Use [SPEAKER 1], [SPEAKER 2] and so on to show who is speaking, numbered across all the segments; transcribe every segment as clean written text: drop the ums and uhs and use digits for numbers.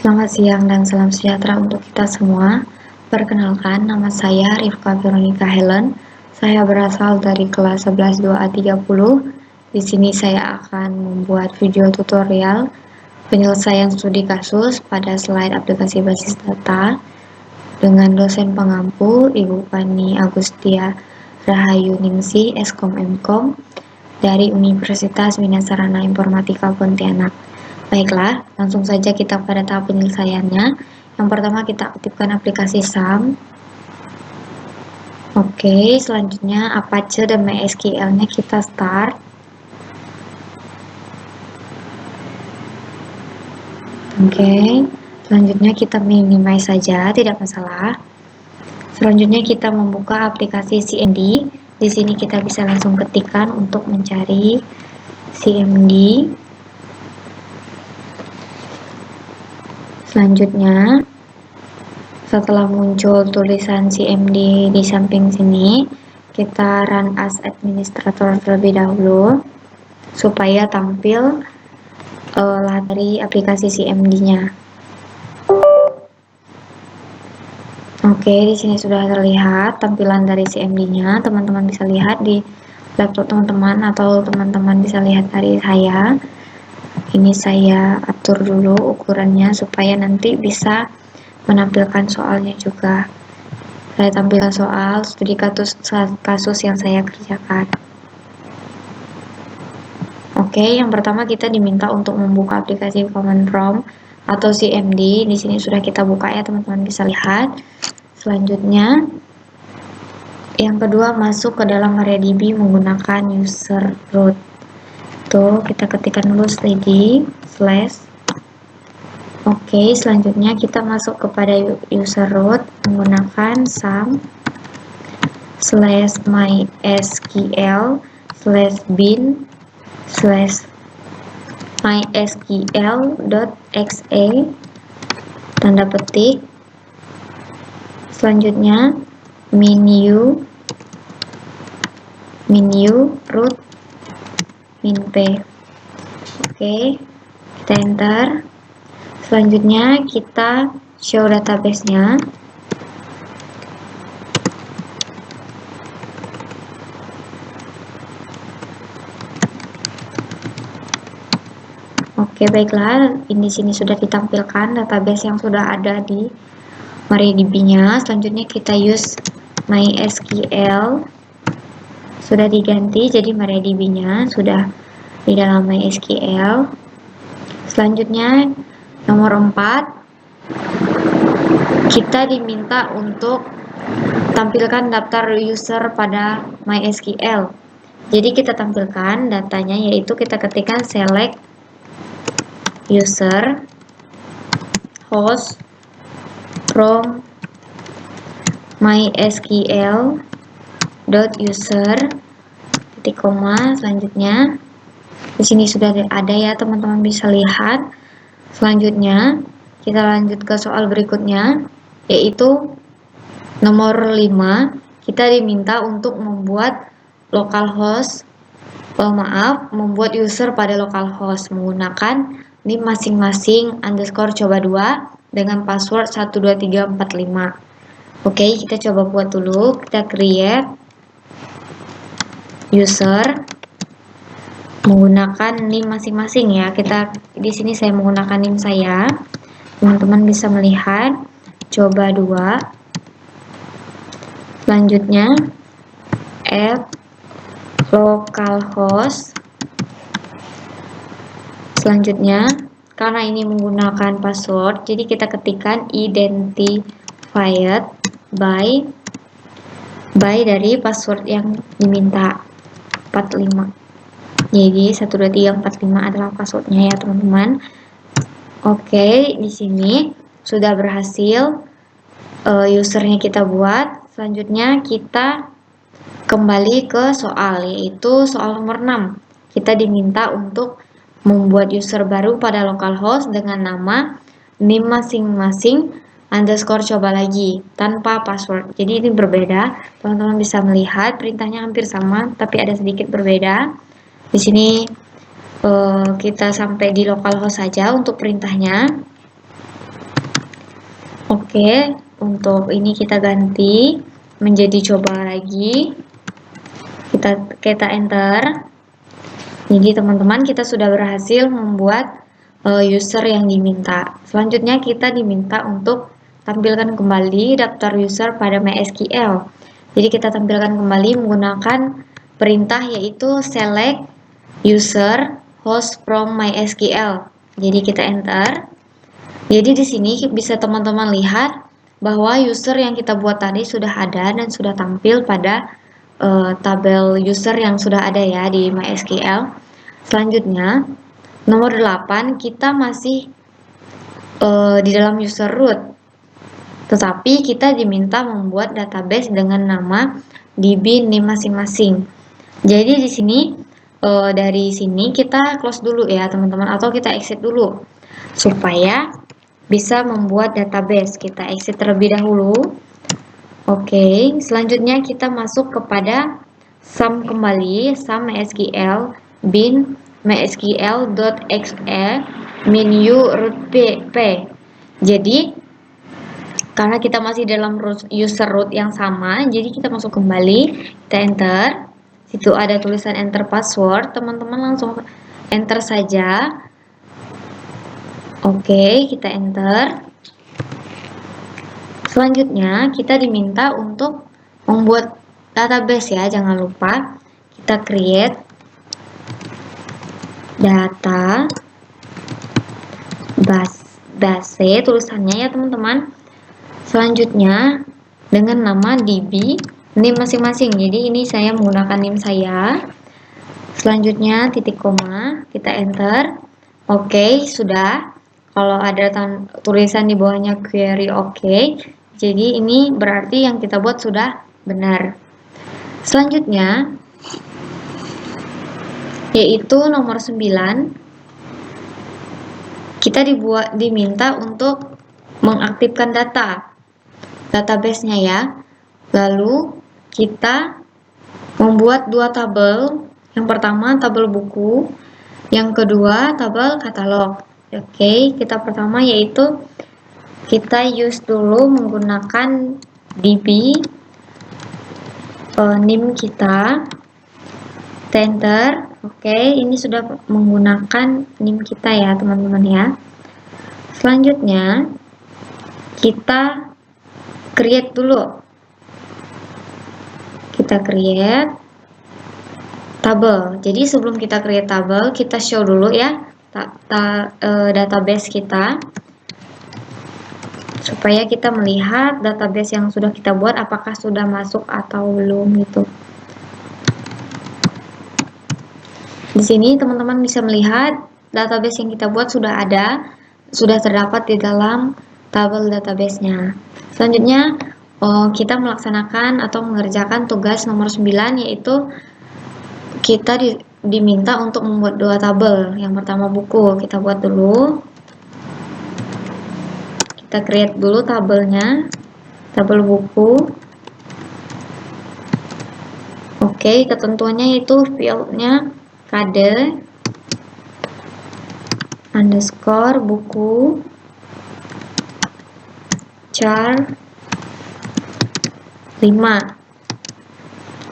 [SPEAKER 1] Selamat siang dan salam sejahtera untuk kita semua. Perkenalkan, nama saya Rifka Veronica Helen. Saya berasal dari kelas 11 2A30. Di sini saya akan membuat video tutorial penyelesaian studi kasus pada slide aplikasi basis data dengan dosen pengampu Ibu Fani Agustia Rahayu Ningsi, Eskom Mkom dari Universitas Winasarana Informatika Pontianak. Baiklah, langsung saja kita pada tahap penyelesaiannya. Yang pertama kita aktifkan aplikasi SAM. Oke, selanjutnya Apache dan MySQL-nya kita start. Oke, selanjutnya kita minimize saja, tidak masalah. Selanjutnya kita membuka aplikasi CMD. Di sini kita bisa langsung ketikkan untuk mencari CMD. Selanjutnya, setelah muncul tulisan CMD di samping sini, kita run as administrator terlebih dahulu supaya tampil dari aplikasi CMD-nya. Oke, di sini sudah terlihat tampilan dari CMD-nya. Teman-teman bisa lihat di laptop teman-teman atau teman-teman bisa lihat dari saya. Ini saya atur dulu ukurannya supaya nanti bisa menampilkan soalnya juga. Saya tampilkan soal studi kasus yang saya kerjakan. Oke, yang pertama kita diminta untuk membuka aplikasi Command Prompt atau CMD. Di sini sudah kita buka ya, teman-teman bisa lihat. Selanjutnya, yang kedua masuk ke dalam MariaDB menggunakan user root. Tuh, kita ketikkan dulu // Oke, selanjutnya kita masuk kepada user root menggunakan sum/mysql/bin/mysql.exe tanda petik. Selanjutnya menu root min-p. Oke, kita enter. Selanjutnya kita show database-nya. Oke, baiklah, di sini sudah ditampilkan database yang sudah ada di MariaDB-nya. Selanjutnya kita use MySQL. Sudah diganti jadi MariaDB-nya sudah di dalam MySQL. Selanjutnya nomor 4, kita diminta untuk tampilkan daftar user pada MySQL. Jadi kita tampilkan datanya, yaitu kita ketikkan select user host from mysql.user titik koma. Selanjutnya di sini sudah ada ya, teman-teman bisa lihat. Selanjutnya kita lanjut ke soal berikutnya, yaitu nomor 5. Kita diminta untuk membuat membuat user pada localhost menggunakan NIM masing-masing _coba 2 dengan password 12345. Oke, kita coba buat dulu. Kita create user menggunakan NIM masing-masing ya. Di sini saya menggunakan NIM saya. Teman-teman bisa melihat coba 2. Selanjutnya add localhost. Selanjutnya, karena ini menggunakan password, jadi kita ketikkan identified by dari password yang diminta 45. Jadi 12345 adalah passwordnya ya, teman-teman. Oke, di sini sudah berhasil usernya kita buat. Selanjutnya kita kembali ke soal, yaitu soal nomor 6. Kita diminta untuk membuat user baru pada localhost dengan nama NIM masing-masing _coba lagi tanpa password. Jadi ini berbeda, teman-teman bisa melihat perintahnya hampir sama tapi ada sedikit berbeda. Di sini kita sampai di localhost saja untuk perintahnya. Oke, untuk ini kita ganti menjadi coba lagi. Kita enter. Jadi teman-teman, kita sudah berhasil membuat user yang diminta. Selanjutnya kita diminta untuk tampilkan kembali daftar user pada MySQL. Jadi kita tampilkan kembali menggunakan perintah yaitu select user host from MySQL. Jadi kita enter. Jadi di sini bisa teman-teman lihat bahwa user yang kita buat tadi sudah ada dan sudah tampil pada tabel user yang sudah ada ya di MySQL. Selanjutnya, nomor 8 kita masih di dalam user root. Tetapi kita diminta membuat database dengan nama DB name masing-masing. Jadi di sini dari sini kita close dulu ya teman-teman, atau kita exit dulu supaya bisa membuat database. Kita exit terlebih dahulu. Oke, selanjutnya kita masuk kepada sum kembali, sum MySQL bin mysql.exe menu root p. Jadi karena kita masih dalam user root yang sama, jadi kita masuk kembali, kita enter. Situ ada tulisan enter password, teman-teman langsung enter saja. Oke, kita enter. Selanjutnya, kita diminta untuk membuat database ya, jangan lupa. Kita create data base tulisannya ya teman-teman. Selanjutnya, dengan nama DB name masing-masing. Jadi ini saya menggunakan name saya. Selanjutnya, titik koma, kita enter. Oke, sudah. Kalau ada tulisan di bawahnya query oke. Jadi ini berarti yang kita buat sudah benar. Selanjutnya yaitu nomor 9. Kita diminta untuk mengaktifkan database-nya ya. Lalu kita membuat dua tabel. Yang pertama tabel buku, yang kedua tabel katalog. Oke, kita pertama yaitu kita use dulu menggunakan DB name kita, enter. Oke, ini sudah menggunakan name kita ya teman-teman ya. Selanjutnya kita create dulu, kita create tabel. Jadi sebelum kita create tabel, kita show dulu ya database kita, supaya kita melihat database yang sudah kita buat apakah sudah masuk atau belum gitu. Di sini teman-teman bisa melihat database yang kita buat sudah ada, sudah terdapat di dalam tabel database-nya. Selanjutnya kita melaksanakan atau mengerjakan tugas nomor 9, yaitu kita diminta untuk membuat dua tabel. Yang pertama buku, kita buat dulu. Kita create dulu tabelnya, tabel buku. Oke, ketentuannya itu fieldnya kade underscore buku char 5,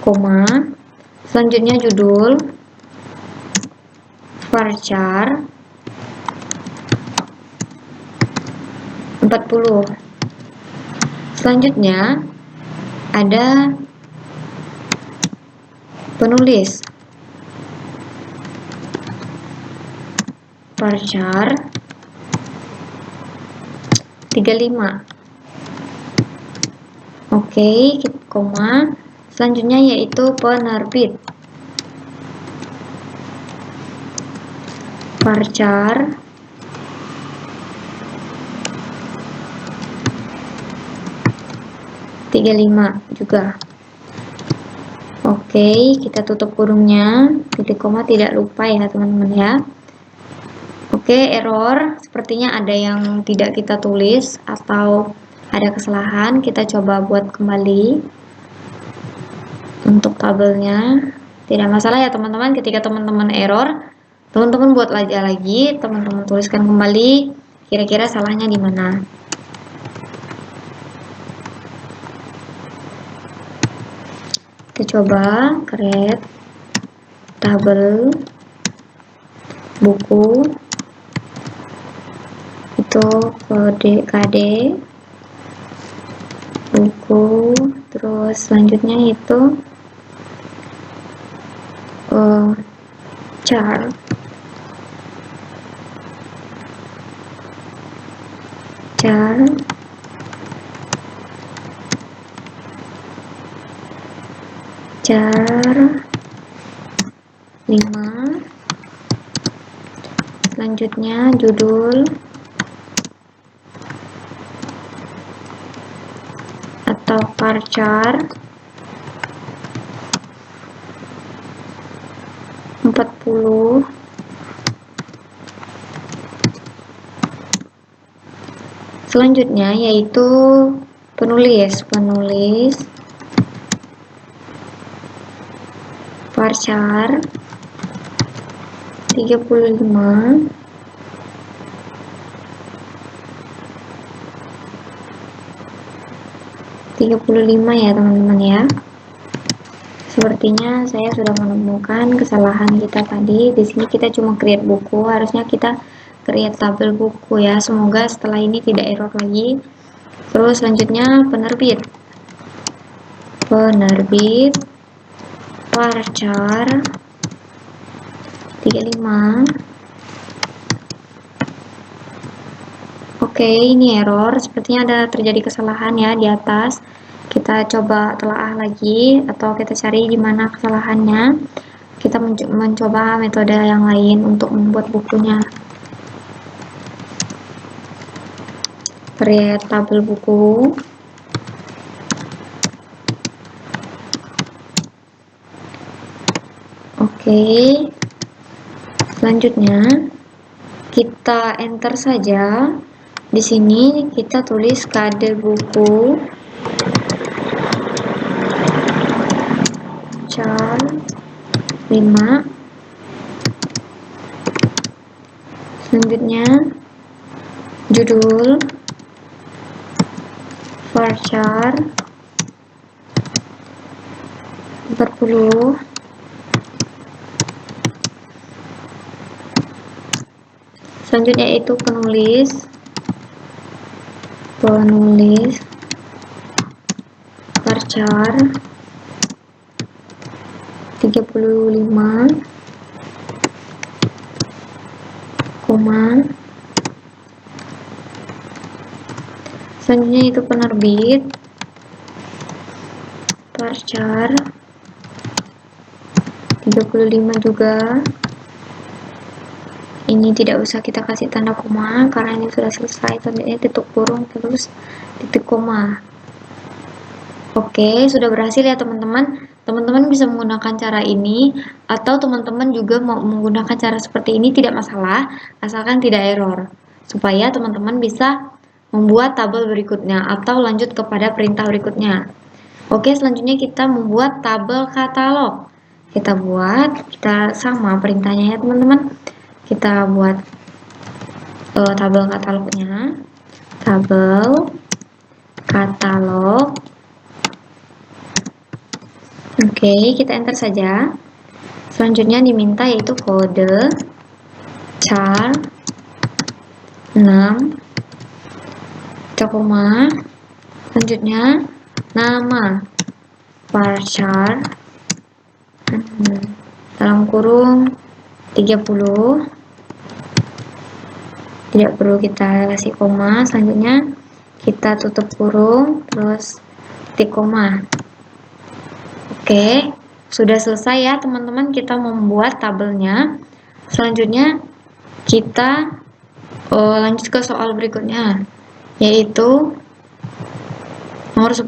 [SPEAKER 1] koma. Selanjutnya judul varchar 40. Selanjutnya ada penulis varchar 35. Oke, koma. Selanjutnya yaitu penerbit varchar 35 juga. Oke, kita tutup kurungnya, titik koma tidak lupa ya teman-teman ya. Oke, error sepertinya ada yang tidak kita tulis atau ada kesalahan. Kita coba buat kembali untuk tabelnya. Tidak masalah ya teman-teman, ketika teman-teman error, teman-teman buat lagi, teman-teman tuliskan kembali kira-kira salahnya di mana. Kita coba create tabel buku itu kode KD buku, terus selanjutnya itu char char 5. Selanjutnya judul atau varchar 40. Selanjutnya yaitu penulis varchar 35. Ya teman-teman ya. Sepertinya saya sudah menemukan kesalahan kita tadi. Di sini kita cuma create buku, harusnya kita create tabel buku ya. Semoga setelah ini tidak error lagi. Terus selanjutnya penerbit varchar 35. Oke, ini error. Sepertinya ada terjadi kesalahan ya di atas. Kita coba telaah lagi atau kita cari di mana kesalahannya. Kita mencoba metode yang lain untuk membuat bukunya. Create tabel buku. Oke. Selanjutnya kita enter saja. Di sini kita tulis kode buku char 5. Selanjutnya judul varchar 40. Selanjutnya itu penulis varchar 35, selanjutnya itu penerbit varchar 35 juga. Ini tidak usah kita kasih tanda koma karena ini sudah selesai. Selanjutnya titik kurung terus titik koma. Oke, sudah berhasil ya teman-teman. Teman-teman bisa menggunakan cara ini atau teman-teman juga mau menggunakan cara seperti ini, tidak masalah asalkan tidak error, supaya teman-teman bisa membuat tabel berikutnya atau lanjut kepada perintah berikutnya. Oke, selanjutnya kita membuat tabel katalog. Kita sama perintahnya ya teman-teman. Kita buat tabel katalognya. Tabel katalog. Oke, kita enter saja. Selanjutnya diminta yaitu kode char 6, koma. Selanjutnya nama varchar dalam kurung 30. Tidak perlu kita kasih koma. Selanjutnya kita tutup kurung terus titik koma. Oke, sudah selesai ya teman-teman kita membuat tabelnya. Selanjutnya kita lanjut ke soal berikutnya, yaitu nomor 10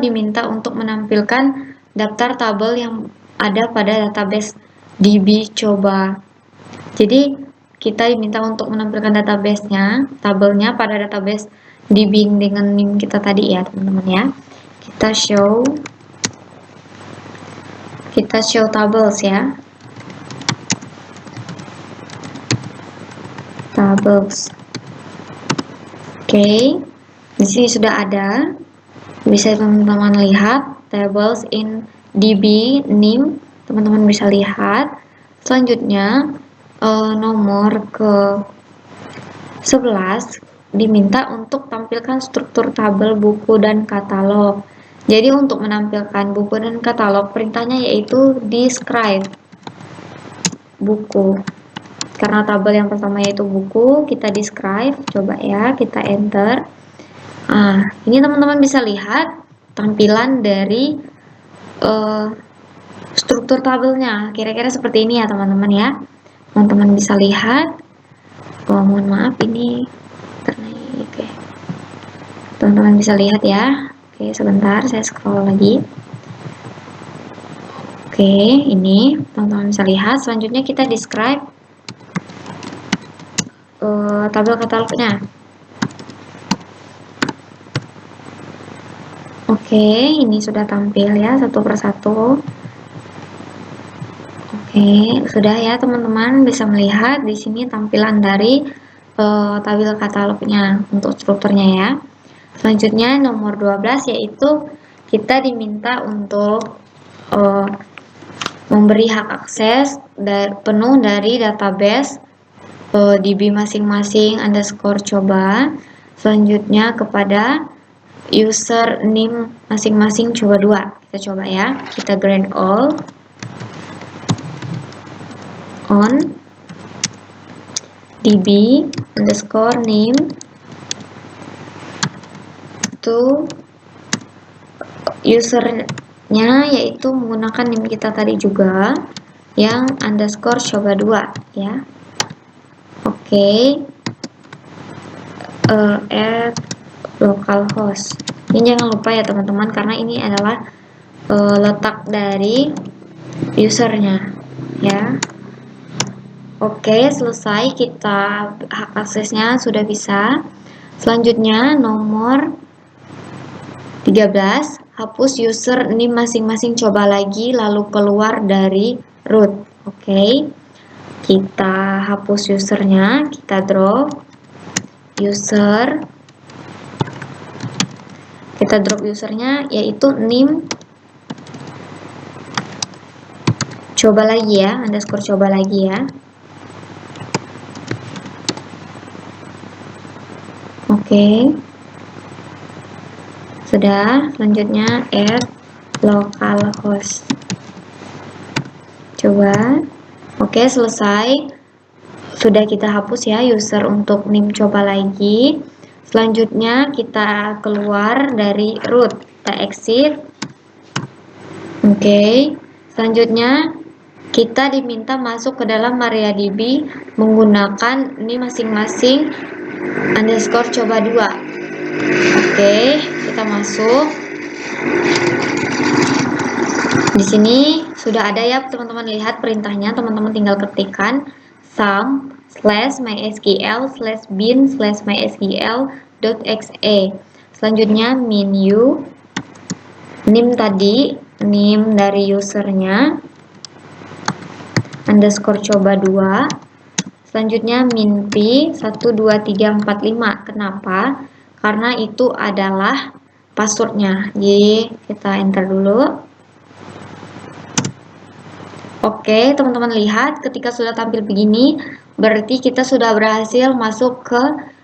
[SPEAKER 1] diminta untuk menampilkan daftar tabel yang ada pada database DB coba. Jadi kita diminta untuk menampilkan tabelnya pada database DB dengan NIM kita tadi ya teman-teman ya. Kita show tables ya. Tables. Oke, di sini sudah ada. Bisa teman-teman lihat tables in DB NIM, teman-teman bisa lihat. Selanjutnya nomor ke 11 diminta untuk tampilkan struktur tabel buku dan katalog. Jadi untuk menampilkan buku dan katalog, perintahnya yaitu describe buku. Karena tabel yang pertama yaitu buku, kita describe, coba ya, kita enter. Ini teman-teman bisa lihat tampilan dari struktur tabelnya. Kira-kira seperti ini ya teman-teman ya. Teman-teman bisa lihat. Mohon maaf ini oke. Teman-teman bisa lihat ya. Oke, sebentar saya scroll lagi. Oke, ini teman-teman bisa lihat. Selanjutnya kita describe tabel katalognya. Oke, ini sudah tampil ya satu persatu. Oke, sudah ya teman-teman bisa melihat di sini tampilan dari tabel katalognya untuk strukturnya ya. Selanjutnya nomor 12 yaitu kita diminta untuk memberi hak akses penuh dari database DB masing-masing underscore coba. Selanjutnya kepada user name masing-masing coba 2. Kita coba ya, kita grant all on DB underscore name to usernya yaitu menggunakan name kita tadi juga yang underscore coba 2 ya. Oke. Add localhost. Ini jangan lupa ya teman-teman karena ini adalah letak dari usernya ya. Oke, selesai, kita hak aksesnya sudah bisa. Selanjutnya nomor 13, hapus user name masing-masing coba lagi lalu keluar dari root. Oke, kita hapus usernya, kita drop user, kita drop usernya yaitu name coba lagi ya, underscore coba lagi ya. Oke, sudah. Selanjutnya add localhost coba. Oke, selesai, sudah kita hapus ya user untuk name coba lagi. Selanjutnya kita keluar dari root, kita exit. Oke, selanjutnya kita diminta masuk ke dalam MariaDB menggunakan ini masing-masing underscore coba 2. Oke, kita masuk. Di sini sudah ada ya teman-teman, lihat perintahnya, teman-teman tinggal ketikkan sum /mysql/bin/mysql.exe. Selanjutnya menu name tadi, name dari usernya underscore coba 2. Selanjutnya minp 12345. Kenapa? Karena itu adalah passwordnya. Jadi kita enter dulu. Oke, teman-teman lihat ketika sudah tampil begini, berarti kita sudah berhasil masuk ke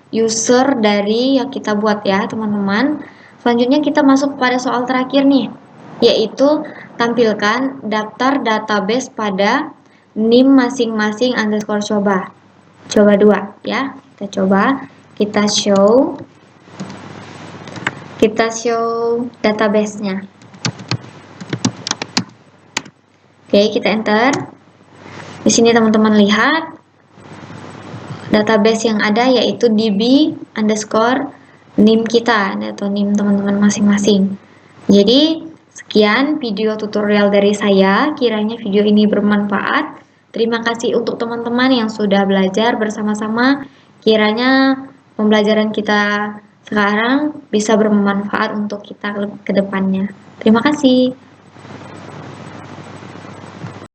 [SPEAKER 1] user dari yang kita buat ya teman-teman. Selanjutnya kita masuk pada soal terakhir nih, yaitu tampilkan daftar database pada name masing-masing underscore coba 2 ya. Kita coba, kita show database-nya. Oke, kita enter. Di sini teman-teman lihat database yang ada yaitu db underscore name kita atau name teman-teman masing-masing. Jadi sekian video tutorial dari saya, kiranya video ini bermanfaat. Terima kasih untuk teman-teman yang sudah belajar bersama-sama, kiranya pembelajaran kita sekarang bisa bermanfaat untuk kita ke depannya. Terima kasih.